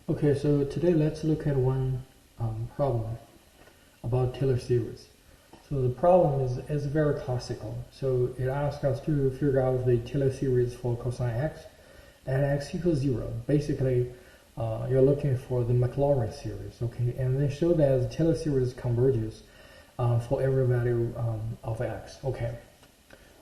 Okay, so today let's look at one problem about Taylor series. So the problem is very classical. So it asks us to figure out the Taylor series for cosine x at x equals 0. Basically, you're looking for the Maclaurin series, okay? And they show that the Taylor series converges for every value of x, okay?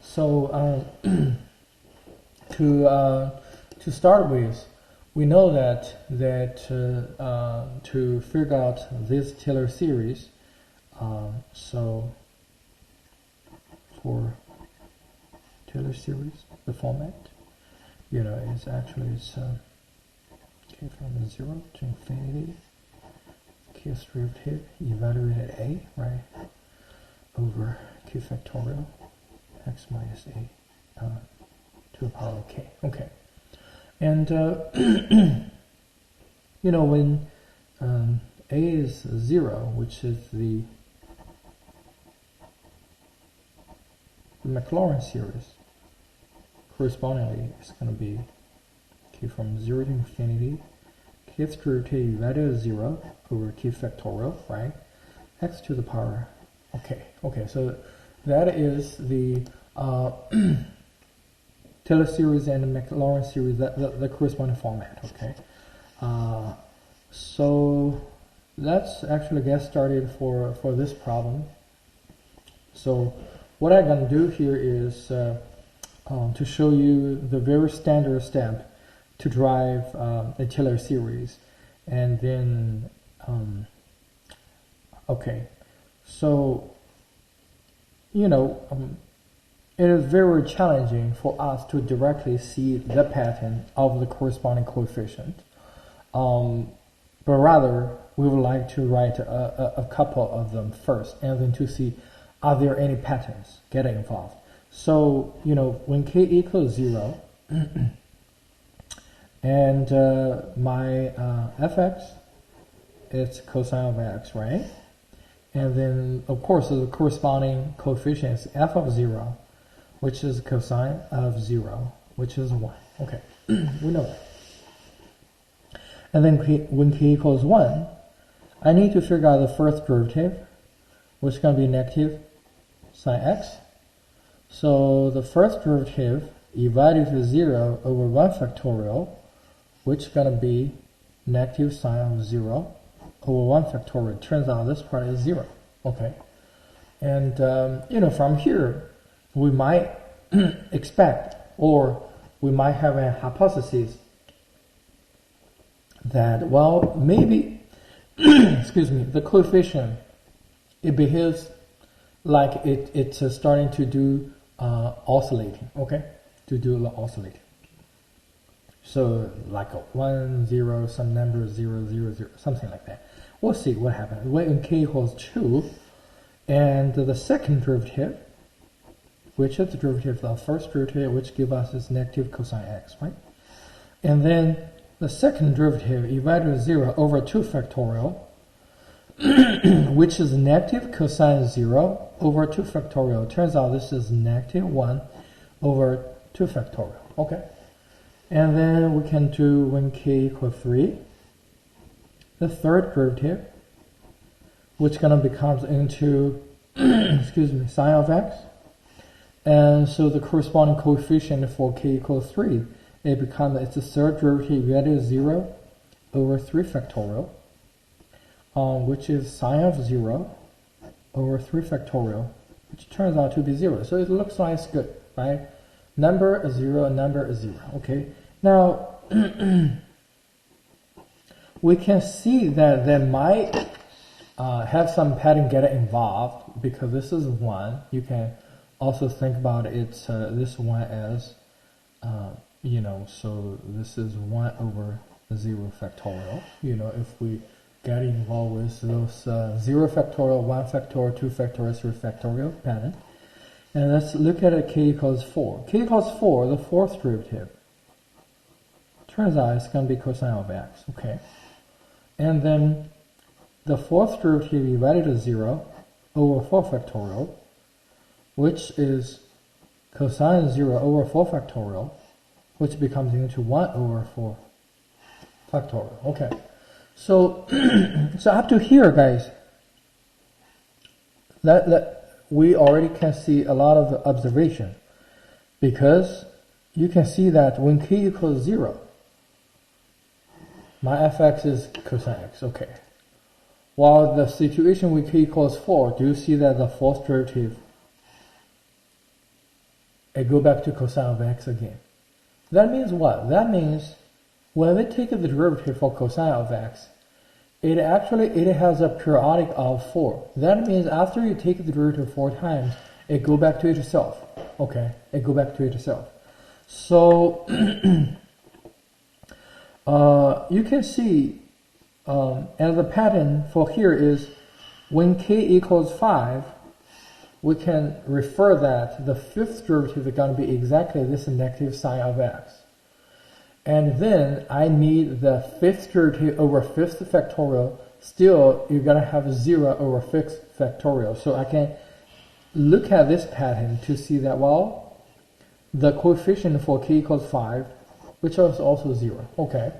So to start with, we know that to figure out this Taylor series, so for Taylor series, the format, is actually okay, from 0 to infinity, kth derivative evaluated a, right, over q factorial x minus a to the power of k. Okay. And when a is 0, which is the Maclaurin series, correspondingly it's going to be from 0 to infinity, kth derivative evaluated 0 over q factorial, right, x to the power. Okay, so that is the Taylor series and the Maclaurin series, the corresponding format, okay? So let's actually get started for this problem. So what I'm going to do here is to show you the very standard step to drive a Taylor series. And then, okay, so, it is very challenging for us to directly see the pattern of the corresponding coefficient. But rather, we would like to write a couple of them first, and then to see are there any patterns getting involved. So, when k equals 0, and my fx is cosine of x, right? And then, of course, the corresponding coefficient is f of 0, which is cosine of 0, which is 1. Okay, we know that. And then when k equals 1, I need to figure out the first derivative, which is going to be negative sine x. So the first derivative evaluated to 0 over 1 factorial, which is going to be negative sine of 0 over 1 factorial. Turns out this part is 0. Okay. And, from here, we might expect, or we might have a hypothesis that, well, maybe, excuse me, the coefficient, it behaves like it's starting to do oscillating, okay? To do the oscillating. So like a 1, 0, some number 0, 0, 0, something like that. We'll see what happens. When k equals 2, and the second derivative, which is the derivative of the first derivative, which gives us this negative cosine x, right? And then the second derivative evaluated 0 over 2 factorial, which is negative cosine 0 over 2 factorial. Turns out this is negative 1 over 2 factorial, okay? And then we can do when k equals 3, the third derivative, which gonna becomes into, excuse me, sine of x. And so the corresponding coefficient for k equals 3, it's the third derivative evaluated 0 over 3 factorial, which is sine of 0 over 3 factorial, which turns out to be 0. So it looks like it's good, right? Number is 0, number is 0, okay? Now, we can see that there might have some pattern get involved, because this is 1. You can also think about it's this one as, so this is 1 over 0 factorial. If we get involved with those 0 factorial, 1 factorial, 2 factorial, 3 factorial pattern. And let's look at k equals 4. K equals 4, the fourth derivative. Turns out it's going to be cosine of x, okay? And then the fourth derivative evaluated to 0 over 4 factorial, which is cosine 0 over 4 factorial, which becomes into 1 over 4 factorial. Okay, So, so up to here, guys, that we already can see a lot of the observation, because you can see that when k equals 0, my fx is cosine x, okay. While the situation with k equals 4, do you see that the fourth derivative, it go back to cosine of x again? That means what? That means when we take the derivative for cosine of x, it has a periodic of 4. That means after you take the derivative 4 times, it go back to itself. Okay, it go back to itself. So you can see, and the pattern for here is when k equals 5, we can refer that the fifth derivative is going to be exactly this negative sine of x. And then I need the fifth derivative over fifth factorial. Still, you're going to have 0 over fifth factorial. So I can look at this pattern to see that, well, the coefficient for k equals 5, which is also 0. Okay.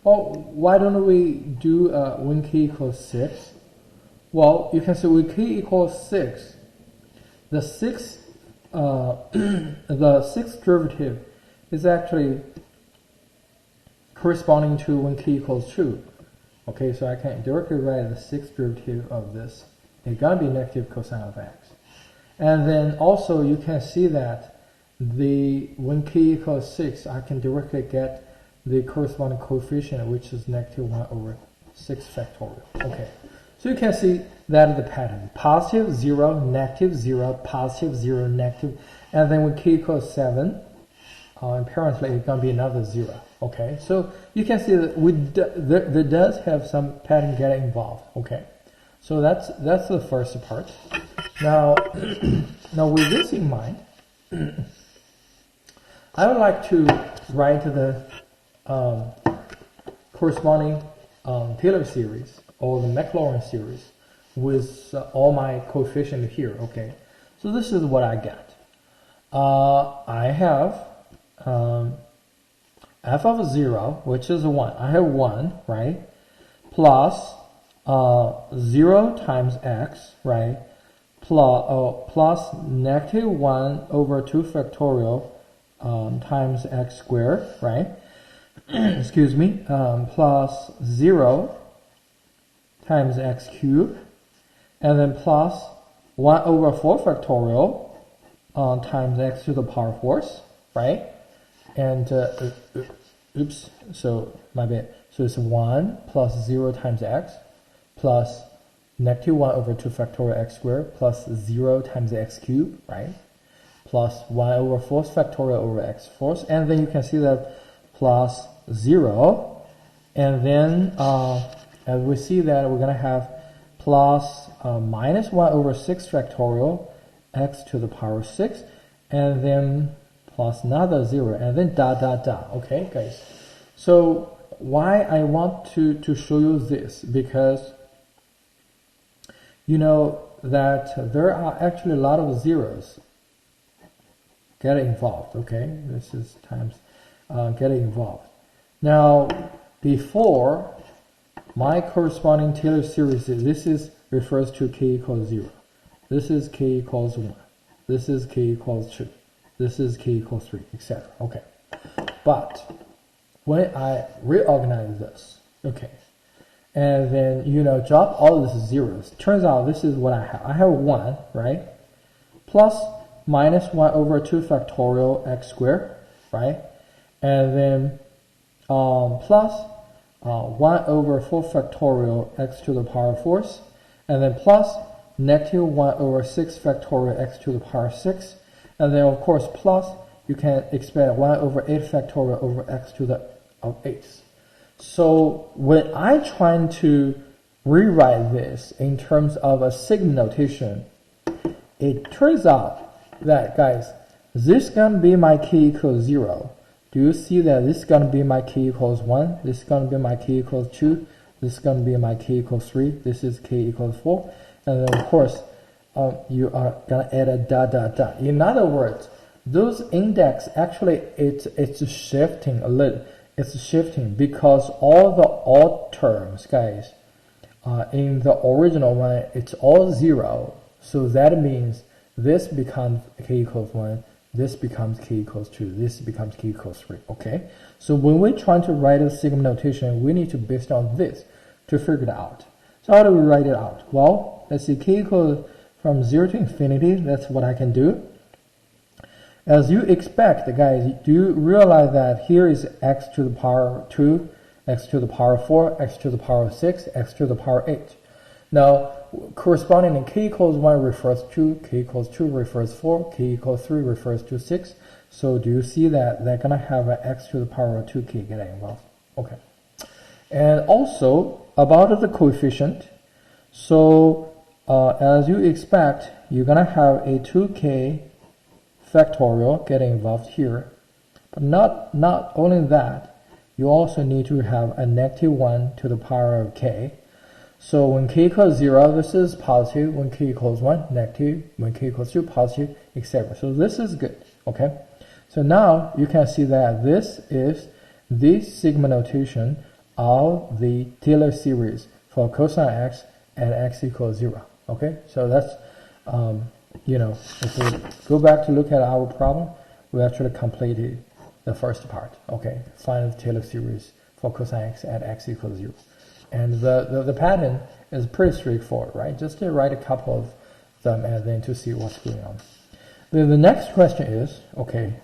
Well, why don't we do when k equals 6? Well, you can see when k equals 6, the sixth derivative is actually corresponding to when k equals 2. Okay, so I can directly write the sixth derivative of this. It's going to be negative cosine of x. And then also you can see that when k equals 6, I can directly get the corresponding coefficient, which is negative 1 over 6 factorial. Okay, so you can see that is the pattern. Positive, 0, negative, 0, positive, 0, negative. And then when k equals 7, apparently it's going to be another 0. Okay, so you can see that there does have some pattern getting involved. Okay, so that's the first part. Now, now with this in mind, I would like to write the corresponding Taylor series or the Maclaurin series with all my coefficients here. Okay, so this is what I got. I have f of 0, which is 1. I have 1, right? Plus 0 times x, right? Plus negative 1 over 2 factorial times x squared, right? Excuse me. Plus 0 times x cubed, and then plus 1 over 4 factorial times x to the power 4, right? And oops, so my bad. So it's 1 plus 0 times x plus negative 1 over 2 factorial x squared plus 0 times x cubed, right? Plus 1 over 4 factorial over x fourth. And then you can see that plus 0. And then as we see that we're going to have plus minus 1 over 6 factorial x to the power 6. And then plus another 0, and then dot, dot, dot. Okay, guys. So why I want to show you this, because you know that there are actually a lot of zeros get involved. Okay, this is times getting involved. Now, before my corresponding Taylor series, this refers to k equals 0. This is k equals 1. This is k equals 2. This is k equals 3, etc. Okay, but when I reorganize this, okay, and then drop all these zeros, turns out this is what I have. I have 1, right? Plus minus 1 over 2 factorial x squared, right? And then plus 1 over 4 factorial x to the power 4, and then plus negative 1 over 6 factorial x to the power 6. And then, of course, plus, you can expect 1 over 8 factorial over x to the 8. So when I try to rewrite this in terms of a sigma notation, it turns out that, guys, this is going to be my k equals 0. Do you see that this is going to be my k equals 1? This is going to be my k equals 2. This is going to be my k equals 3. This is k equals 4. And then, of course, you are going to add a dot, dot, dot. In other words, those index actually it's shifting a little. it's shifting because all the odd terms, guys, in the original one, it's all 0. So that means this becomes k equals 1, this becomes k equals 2, this becomes k equals 3, okay? So when we're trying to write a sigma notation, we need to based on this to figure it out. So how do we write it out? Well, let's see, k equals from 0 to infinity, that's what I can do. As you expect, guys, do you realize that here is x to the power 2, x to the power 4, x to the power 6, x to the power 8. Now, corresponding to k equals 1 refers to, k equals 2 refers 4, k equals 3 refers to 6. So do you see that they're going to have an x to the power of 2k getting involved? Okay. And also, about the coefficient, so as you expect, you're going to have a 2k factorial getting involved here. But not only that, you also need to have a negative 1 to the power of k. So when k equals 0, this is positive. When k equals 1, negative. When k equals 2, positive, etc. So this is good, okay? So now you can see that this is the sigma notation of the Taylor series for cosine x at x equals 0, okay? So that's, you know, if we go back to look at our problem, we actually completed the first part, okay? Find the Taylor series for cosine x at x equals 0. And the pattern is pretty straightforward, right? Just to write a couple of them and then to see what's going on. Then the next question is, okay,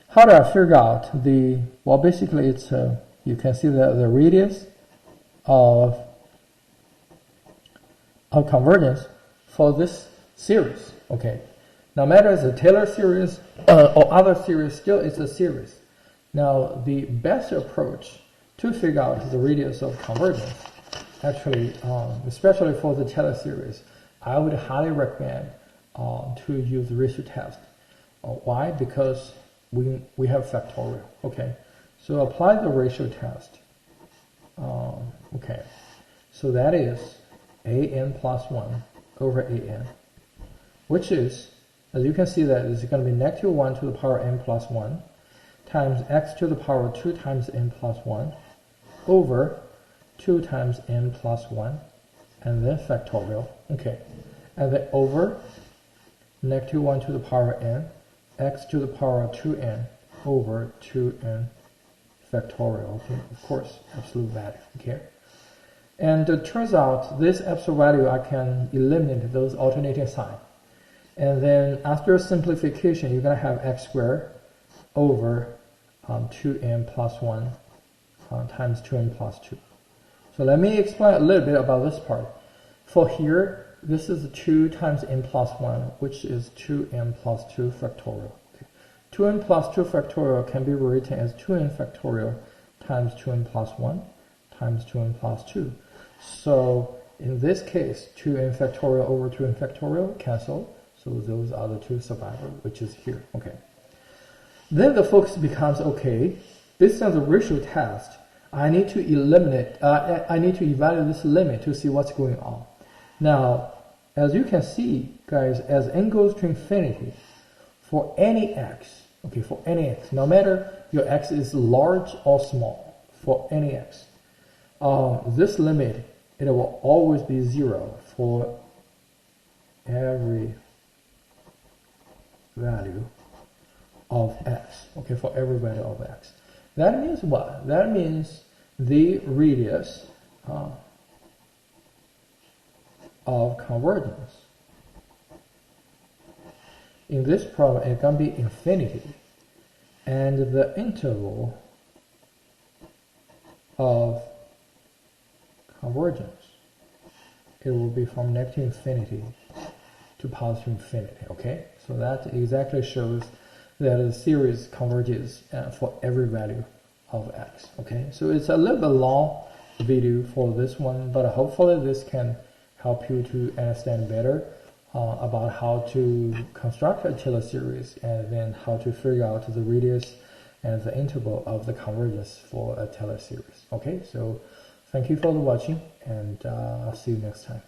how do I figure out the, well, basically it's, you can see the radius of convergence for this series, okay? No matter it's a Taylor series or other series, still it's a series. Now, the best approach to figure out the radius of convergence, actually, especially for the Taylor series, I would highly recommend to use the ratio test. Why? Because we have factorial, okay? So apply the ratio test. Okay, so that is an plus 1 over an, which is, as you can see, that is going to be negative 1 to the power n plus 1 times x to the power 2 times n plus 1 over 2 times n plus 1, and then factorial, okay, and then over negative 1 to the power n, x to the power 2n over 2n factorial, okay, of course, absolute value, okay. And it turns out this absolute value, I can eliminate those alternating signs. And then after simplification, you're going to have x squared over 2n plus 1 times 2n plus 2. So let me explain a little bit about this part. For here, this is 2 times n plus 1, which is 2n plus 2 factorial. Okay. 2n plus 2 factorial can be rewritten as 2n factorial times 2n plus 1 times 2n plus 2. So in this case, 2n factorial over 2n factorial cancel. So those are the two survivors, which is here. Okay. Then the focus becomes, okay, based on the ratio test, I need to eliminate, I need to evaluate this limit to see what's going on. Now, as you can see, guys, as n goes to infinity, for any x, okay, for any x, no matter your x is large or small, for any x, this limit, it will always be 0 for every value of x, okay, for every value of x. That means what? That means the radius of convergence in this problem is going to be infinity, and the interval of convergence, it will be from negative infinity to positive infinity, okay? So that exactly shows that the series converges for every value of x, okay? So it's a little bit long video for this one, but hopefully this can help you to understand better about how to construct a Taylor series and then how to figure out the radius and the interval of the convergence for a Taylor series, okay? So thank you for watching, and I'll see you next time.